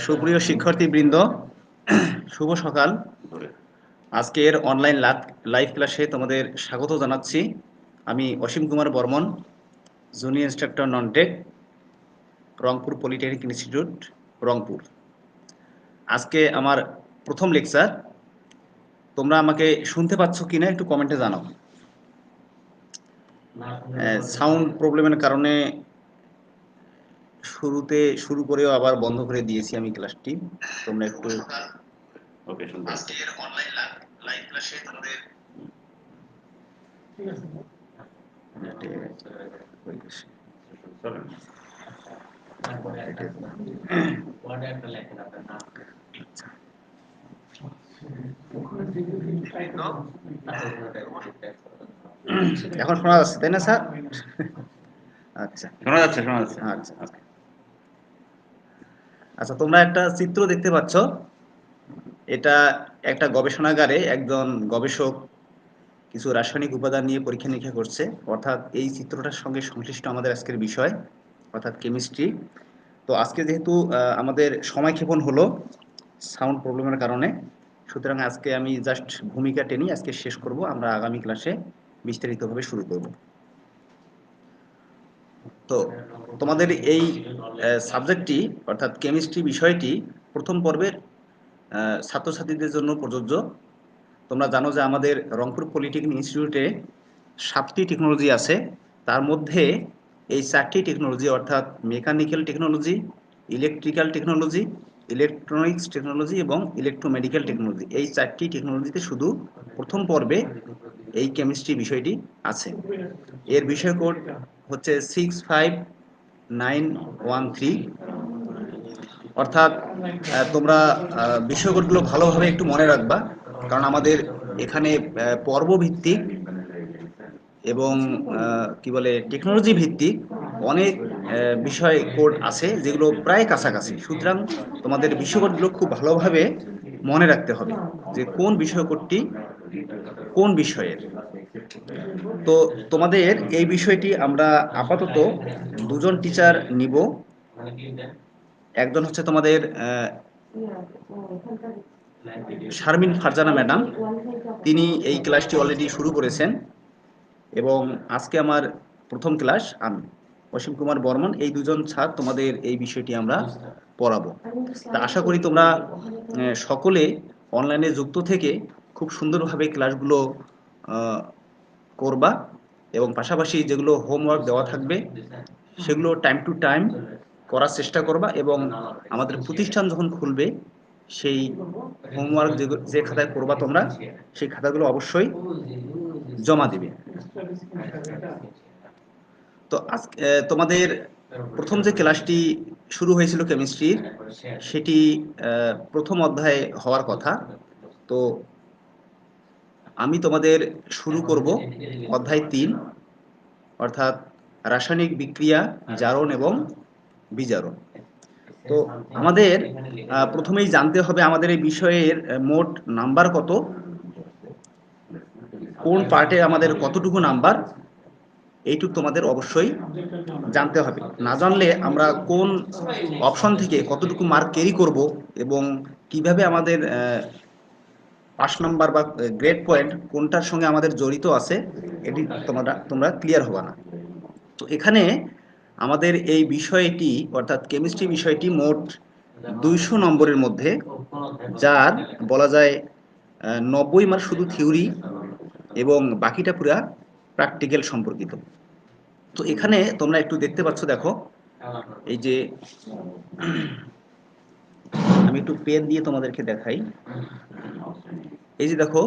সুপ্রিয় শিক্ষার্থীবৃন্দ, শুভ সকাল। আজকের অনলাইন লাইভ ক্লাসে তোমাদের স্বাগত জানাচ্ছি। আমি Asim Kumar Barman, junior instructor non tech, Rangpur polytechnic institute, Rangpur. আজকে আমার প্রথম লেকচার। তোমরা আমাকে শুনতে পাচ্ছ কিনা একটু কমেন্টে জানাও। সাউন্ড প্রবলেমের কারণে শুরুতে শুরু করেও আবার বন্ধ করে দিয়েছি আমি ক্লাসটি। তোমরা একটু ওকে শুনতে পাচ্ছ। আজকের অনলাইন লাইভ ক্লাসে তোমাদের এখন শোনা যাচ্ছে তাই না স্যার? আচ্ছা, শোনা যাচ্ছে আচ্ছা আচ্ছা, তোমরা একটা চিত্র দেখতে পাচ্ছ। এটা একটা গবেষণাগারে একজন গবেষক কিছু রাসায়নিক উপাদান নিয়ে পরীক্ষা নিরীক্ষা করছে। অর্থাৎ এই চিত্রটার সঙ্গে সংশ্লিষ্ট আমাদের আজকের বিষয়, অর্থাৎ কেমিস্ট্রি। তো আজকে যেহেতু আমাদের সময়ক্ষেপণ হলো সাউন্ড প্রবলেমের কারণে, সুতরাং আজকে আমি জাস্ট ভূমিকা টেনে আজকে শেষ করব। আমরা আগামী ক্লাসে বিস্তারিতভাবে শুরু করব। তো তোমাদের এই সাবজেক্টটি অর্থাৎ কেমিস্ট্রি বিষয়টি প্রথম পর্বের ছাত্রছাত্রীদের জন্য প্রযোজ্য। তোমরা জানো যে আমাদের রংপুর পলিটেকনিক ইনস্টিটিউটে 7টি টেকনোলজি আছে। তার মধ্যে এই 4টি টেকনোলজি অর্থাৎ mechanical technology, electrical technology, electronics technology এবং ইলেকট্রোমেডিক্যাল টেকনোলজি, এই 4টি টেকনোলজিতে শুধু প্রথম পর্বে এই কেমিস্ট্রি বিষয়টি আছে। এর বিষয় কোড হচ্ছে 65913। অর্থাৎ তোমরা বিষয় কোডগুলো ভালোভাবে একটু মনে রাখবা, কারণ আমাদের এখানে পর্বভিত্তিক এবং কি বলে টেকনোলজি ভিত্তিক অনেক বিষয় কোড আছে যেগুলো প্রায় কাছাকাছি। সুতরাং তোমাদের বিষয় কোডগুলো খুব ভালোভাবে মনে রাখতে হবে যে কোন বিষয় কোডটি কোন বিষয়ের। তো তোমাদের এই বিষয়টি আমরা আপাতত দুজন টিচার নিব। একজন হচ্ছে তোমাদের শারমিন ফারজানা ম্যাডাম, তিনি এই ক্লাসটি অলরেডি শুরু করেছেন এবং আজকে আমার প্রথম ক্লাস। আমি অসীম কুমার বর্মন, এই দুজন স্যার তোমাদের এই বিষয়টি আমরা পড়াবো। তা আশা করি তোমরা সকলে অনলাইনে যুক্ত থেকে খুব সুন্দরভাবে ক্লাসগুলো করবা এবং পাশাপাশি যেগুলো হোমওয়ার্ক দেওয়া থাকবে সেগুলো টাইম টু টাইম করার চেষ্টা করবা এবং আমাদের প্রতিষ্ঠান যখন খুলবে সেই হোমওয়ার্ক যে খাতায় করবা তোমরা সেই খাতাগুলো অবশ্যই জমা দিবে। তো আজকে তোমাদের প্রথম যে ক্লাসটি শুরু হয়েছিল কেমিস্ট্রির, সেটি প্রথম অধ্যায়ে হওয়ার কথা। তো আমি তোমাদের শুরু করব অধ্যায় 3, অর্থাৎ রাসায়নিক বিক্রিয়া, জারণ এবং বিজারণ। তো আমাদের প্রথমেই জানতে হবে আমাদের এই বিষয়ের মোট নাম্বার কত, কোন পার্টে আমাদের কতটুকু নাম্বার, এইটুকু তোমাদের অবশ্যই জানতে হবে। না জানলে আমরা কোন অপশন থেকে কতটুকু মার্ক ক্যারি করব এবং কিভাবে আমাদের পাস নাম্বার বা গ্রেড পয়েন্ট কোনটার সঙ্গে আমাদের জড়িত আছে, এটি তোমরা ক্লিয়ার হবে না। তো এখানে আমাদের এই বিষয়টি অর্থাৎ কেমিস্ট্রি বিষয়টি মোট 200 নম্বরের মধ্যে, যার বলা যায় 90 মার্ক শুধু থিওরি এবং বাকিটা পুরা প্র্যাকটিক্যাল সম্পর্কিত। তো এখানে তোমরা একটু দেখতে পাচ্ছ, দেখো এই যে আমি একটু পেন দিয়ে তোমাদেরকে দেখাই। এই যে দেখো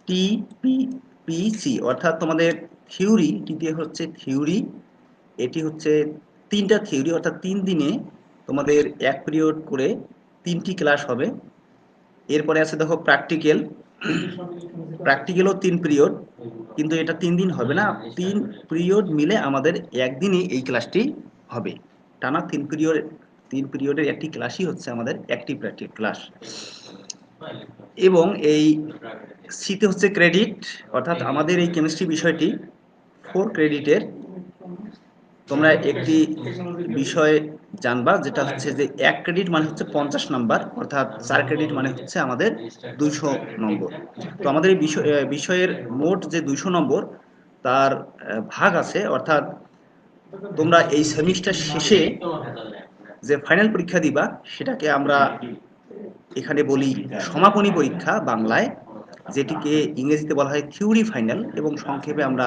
টিপিসি অর্থাৎ তোমাদের থিওরি, টিপি হচ্ছে থিওরি, এটি হচ্ছে 3টা থিওরি, অর্থাৎ 3 দিনে তোমাদের 1 পিরিয়ড করে 3টি ক্লাস হবে। এরপরে আছে দেখো প্র্যাকটিক্যাল, প্র্যাকটিক্যালও 3 পিরিয়ড, কিন্তু এটা 3 দিন হবে না, 3 পিরিয়ড মিলে আমাদের একদিনই এই ক্লাসটি হবে। টানা 3 পিরিয়ডের একটি ক্লাসই হচ্ছে আমাদের অ্যাক্টিভ প্র্যাকটিক্যাল ক্লাস। এবং এই সিতে হচ্ছে ক্রেডিট, অর্থাৎ আমাদের এই কেমিস্ট্রি বিষয়টি 4 ক্রেডিটের। তোমরা একটি বিষয় জানবা, যেটা হচ্ছে যে 1 ক্রেডিট মানে হচ্ছে 50 নাম্বার, অর্থাৎ 4 ক্রেডিট মানে হচ্ছে আমাদের 200 নম্বর। তো আমাদের এই বিষয়ের মোট যে 200 নম্বর তার ভাগ আছে, অর্থাৎ তোমরা এই সেমিস্টার শেষে যে ফাইনাল পরীক্ষা দিবা সেটাকে আমরা এখানে বলি সমাপনী পরীক্ষা বাংলায়, যেটিকে ইংরেজিতে বলা হয় থিওরি ফাইনাল এবং সংক্ষেপে আমরা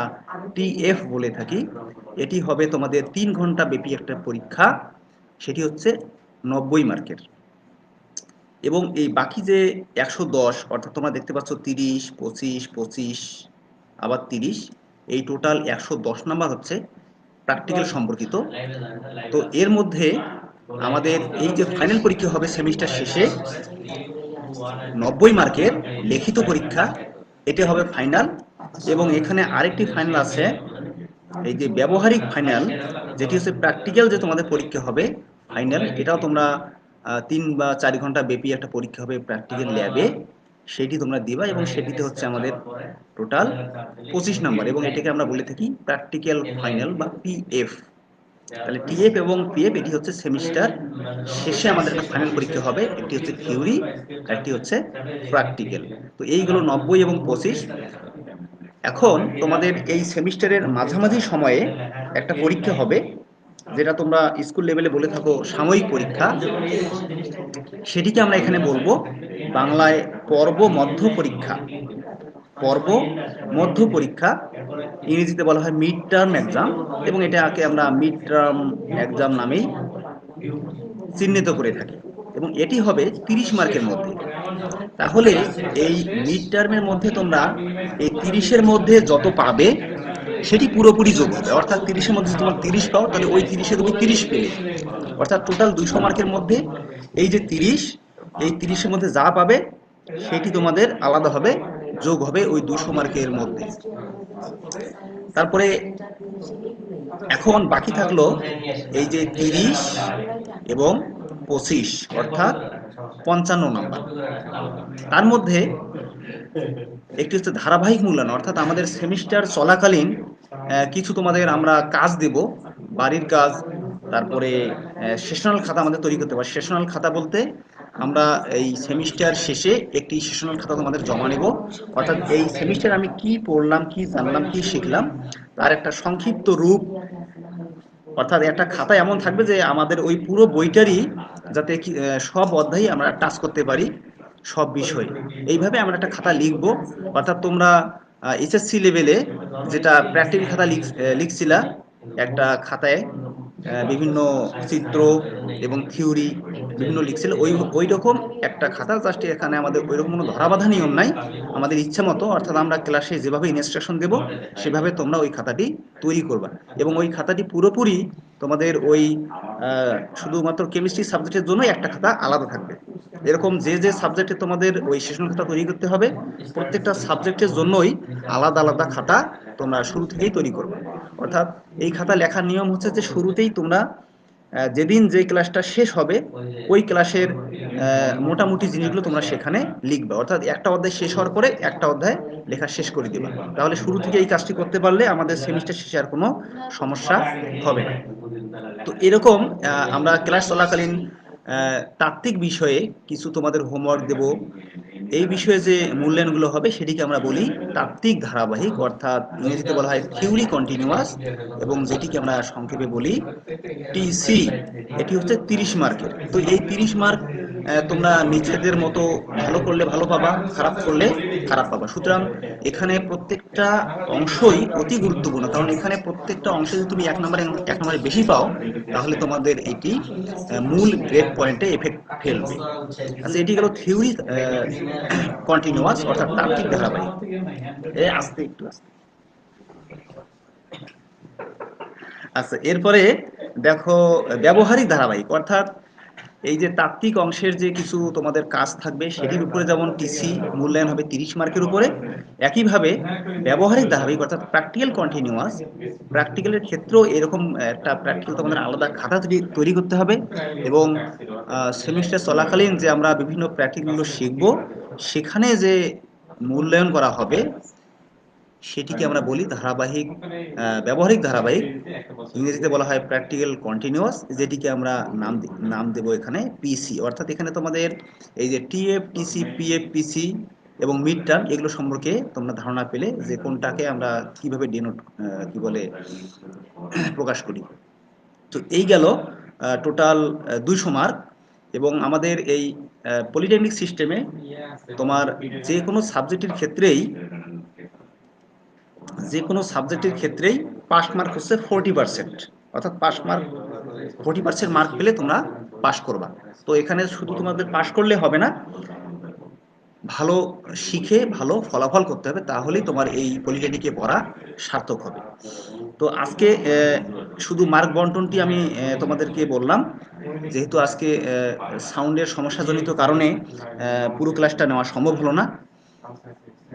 টিএফ বলে থাকি। এটি হবে তোমাদের 3 ঘন্টা ব্যাপী একটা পরীক্ষা, সেটি হচ্ছে 90 মার্কের। এবং এই বাকি যে 110, অর্থাৎ তোমরা দেখতে পাচ্ছ 30, 25, 25 আবার 30, এই টোটাল 110 নাম্বার হচ্ছে প্র্যাকটিক্যাল সম্পর্কিত। তো এর মধ্যে আমাদের এই যে ফাইনাল পরীক্ষা হবে সেমিস্টার শেষে 90 মার্কের লিখিত পরীক্ষা, এটা হবে ফাইনাল। এবং এখানে আরেকটি ফাইনাল আছে, এই যে ব্যবহারিক ফাইনাল, যেটি হচ্ছে প্র্যাকটিক্যাল যে তোমাদের পরীক্ষা হবে ফাইনাল, এটাও তোমরা 3 বা 4 ঘন্টা ব্যাপী একটা পরীক্ষা হবে প্র্যাকটিক্যাল ল্যাবে, সেটি তোমরা দিবা এবং সেটিতে হচ্ছে আমাদের টোটাল 25 নাম্বার, এবং এটাকে আমরা বলে থাকি প্র্যাকটিক্যাল ফাইনাল বা পিএফ। তাহলে টিএফ এবং পিএফ এটি হচ্ছে সেমিস্টার শেষে আমাদের একটা ফাইনাল পরীক্ষা হবে, একটি হচ্ছে থিওরি, একটি হচ্ছে প্র্যাকটিক্যাল। তো এইগুলো 90 এবং 25। এখন তোমাদের এই সেমিস্টারের মাঝামাঝি সময়ে একটা পরীক্ষা হবে, যেটা তোমরা স্কুল লেভেলে বলে থাকো সাময়িক পরীক্ষা, সেটিকে আমরা এখানে বলবো বাংলায় পর্ব মধ্য পরীক্ষা। পর্ব মধ্য পরীক্ষা, ইংরেজিতে বলা হয় মিড টার্ম এক্সাম, এবং এটাকে আমরা মিড টার্ম এক্সাম নামেই চিহ্নিত করে থাকি, এবং এটি হবে 30 মার্কের মধ্যে। তাহলে এই মিড টার্মের মধ্যে তোমরা এই 30-এর মধ্যে যত পাবে সেটি পুরোপুরি যোগ হবে, অর্থাৎ 30-এর মধ্যে তোমার 30 পাও, তাহলে ওই 30-এ তুমি 30 পেলে, অর্থাৎ টোটাল 200 মার্কের মধ্যে এই যে 30, এই 30-এর মধ্যে যা পাবে সেটি তোমাদের আলাদা হবে, যোগ হবে ওই 200 মার্কের মধ্যে। তারপরে এখন বাকি থাকলো এই যে 30 এবং 25, অর্থাৎ 55 নাম্বার। তার মধ্যে একটি হচ্ছে ধারাবাহিক মূল্যায়ন, অর্থাৎ আমাদের সেমিস্টার চলাকালীন কিছু তোমাদের আমরা কাজ দেব, বাড়ির কাজ, তারপরে সেশনাল খাতা আমাদের তৈরি করতে হবে। সেশনাল খাতা বলতে আমরা এই সেমিস্টার শেষে একটি সেশনাল খাতা তোমাদের জমা নেব, অর্থাৎ এই সেমিস্টার আমি কি পড়লাম, কি জানলাম, কি শিখলাম তার একটা সংক্ষিপ্ত রূপ, অর্থাৎ একটা খাতা এমন থাকবে যে আমাদের ওই পুরো বইটারই যাতে সব অধ্যায় আমরা টাচ করতে পারি, সব বিষয়, এইভাবে আমরা একটা খাতা লিখব। অর্থাৎ তোমরা এইচএসসি লেভেলে যেটা প্র্যাকটিক্যাল খাতা লিখছিলা একটা খাতায় বিভিন্ন চিত্র এবং থিওরি বিভিন্ন লিখছিল, ওই রকম একটা খাতা, জাস্ট এখানে আমাদের ওই রকম কোনো ধরাবাঁধা নিয়ম নাই, আমাদের ইচ্ছা মতো, অর্থাৎ আমরা ক্লাসে যেভাবে ইনস্ট্রাকশন দেব সেভাবে তোমরা ওই খাতাটি তৈরি করবা, এবং ওই খাতাটি পুরোপুরি তোমাদের ওই শুধুমাত্র কেমিস্ট্রি সাবজেক্টের জন্য একটা খাতা আলাদা থাকবে। এরকম যে যে সাবজেক্টে তোমাদের ওই সেশন খাতা তৈরি করতে হবে, প্রত্যেকটা সাবজেক্টের জন্যই আলাদা আলাদা খাতা তোমরা শুরু থেকেই তৈরি করবে। অর্থাৎ এই খাতা লেখার নিয়ম হচ্ছে যে শুরুতেই তোমরা যেদিন যে ক্লাসটা শেষ হবে ওই ক্লাসের মোটামুটি জিনিসগুলো তোমরা সেখানে লিখবে, অর্থাৎ একটা অধ্যায় শেষ হওয়ার পরে একটা অধ্যায় লেখা শেষ করে দিবা। তাহলে শুরু থেকে এই কাজটি করতে পারলে আমাদের সেমিস্টার শেষে আর কোনো সমস্যা হবে না। তো এরকম আমরা ক্লাস চলাকালীন তাত্ত্বিক বিষয়ে কিছু তোমাদের হোমওয়ার্ক দেব। এই বিষয়ে যে মূল্যায়নগুলো হবে সেটিকে আমরা বলি তাত্ত্বিক ধারাবাহিক, অর্থাৎ ইংরেজিতে বলা হয় থিওরি কন্টিনিউয়াস, এবং যেটিকে আমরা সংক্ষেপে বলি টিসি। এটি হচ্ছে 30 মার্কের। তো এই 30 মার্ক তোমরা নিজেদের মতো ভালো করলে ভালো পাবা, খারাপ করলে খারাপ পাবা। সুতরাং এখানে প্রত্যেকটা অংশই অতি গুরুত্বপূর্ণ, কারণ এখানে প্রত্যেকটা অংশে যদি তুমি এক নম্বরে বেশি পাও তাহলে তোমাদের এটি মূল গ্রেড পয়েন্টে এফেক্ট ফেলবে। আচ্ছা, এটি গেল থিওরি কন্টিনিউয়াস, অর্থাৎ তাত্ত্বিক ধারাবাহিক। আস্তে একটু আস্তে। আচ্ছা, এরপরে দেখো ব্যবহারিক ধারাবাহিক, অর্থাৎ এই যে তাত্ত্বিক অংশের যে কিছু তোমাদের কাজ থাকবে সেটির উপরে যেমন টিসি মূল্যায়ন হবে 30 মার্কের উপরে, একইভাবে ব্যবহারিক ধারাবাহিক অর্থাৎ প্র্যাকটিক্যাল কন্টিনিউয়াস, প্র্যাকটিক্যালের ক্ষেত্রেও এরকম একটা প্র্যাকটিক্যাল তোমাদের আলাদা খাতা তৈরি করতে হবে, এবং সেমিস্টার চলাকালীন যে আমরা বিভিন্ন প্র্যাকটিক্যালগুলো শিখব সেখানে যে মূল্যায়ন করা হবে সেটিকে আমরা বলি ধারাবাহিক, ব্যবহারিক ধারাবাহিক, ইংরেজিতে বলা হয় প্র্যাকটিক্যাল কন্টিনিউয়াস, যেটিকে আমরা নাম দেব এখানে পিসি। অর্থাৎ এখানে তোমাদের এই যে টিএফ, টিসি, পিএফ, পিসি এবং মিড টার্ম, এগুলো সম্পর্কে তোমরা ধারণা পেলে যে কোনটাকে আমরা কিভাবে ডিনোট কি বলে প্রকাশ করি। তো এই গেল টোটাল 200 মার্ক। এবং আমাদের এই পলিটেকনিক সিস্টেমে তোমার যে কোনো সাবজেক্টের ক্ষেত্রেই পাস মার্ক হচ্ছে 40%। অর্থাৎ 40% মার্ক পেলে তোমরা পাস করবা। তো এখানে শুধু তোমাদের পাস করলে হবে না, ভালো শিখে ভালো ফলাফল করতে হবে, তাহলেই তোমার এই পলিটেকনিকে পড়া সার্থক হবে। তো আজকে শুধু মার্ক বন্টনটি আমি তোমাদেরকে বললাম, যেহেতু আজকে সাউন্ডের সমস্যাজনিত কারণে পুরো ক্লাসটা নেওয়া সম্ভব হলো না,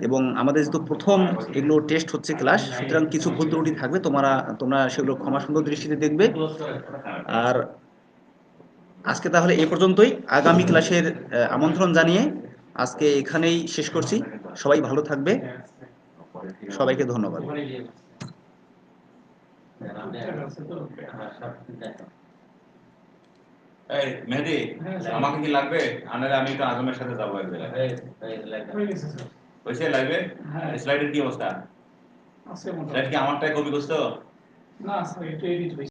এবং আমাদের যেহেতু প্রথম এগুলো টেস্ট হচ্ছে ক্লাস, সুতরাং কিছু ভুল ত্রুটি থাকবে, তোমরা সেগুলো ক্ষমা সুন্দর দৃষ্টিতে দেখবে। আর আজকে তাহলে এ পর্যন্তই। আগামী ক্লাসের আমন্ত্রণ জানিয়ে আজকে এখানেই শেষ করছি। সবাই ভালো থাকবে, সবাইকে ধন্যবাদ। এই মেহেদি, আমাকে কি লাগবে? আনারে আমি একটু আজমের সাথে যাবো এক জায়গায়। হয়েছে লাগবে? স্লাইডের কি অবস্থা? স্লাইড কি আমারটাই কপি করছো? না স্যার, এটা এডিট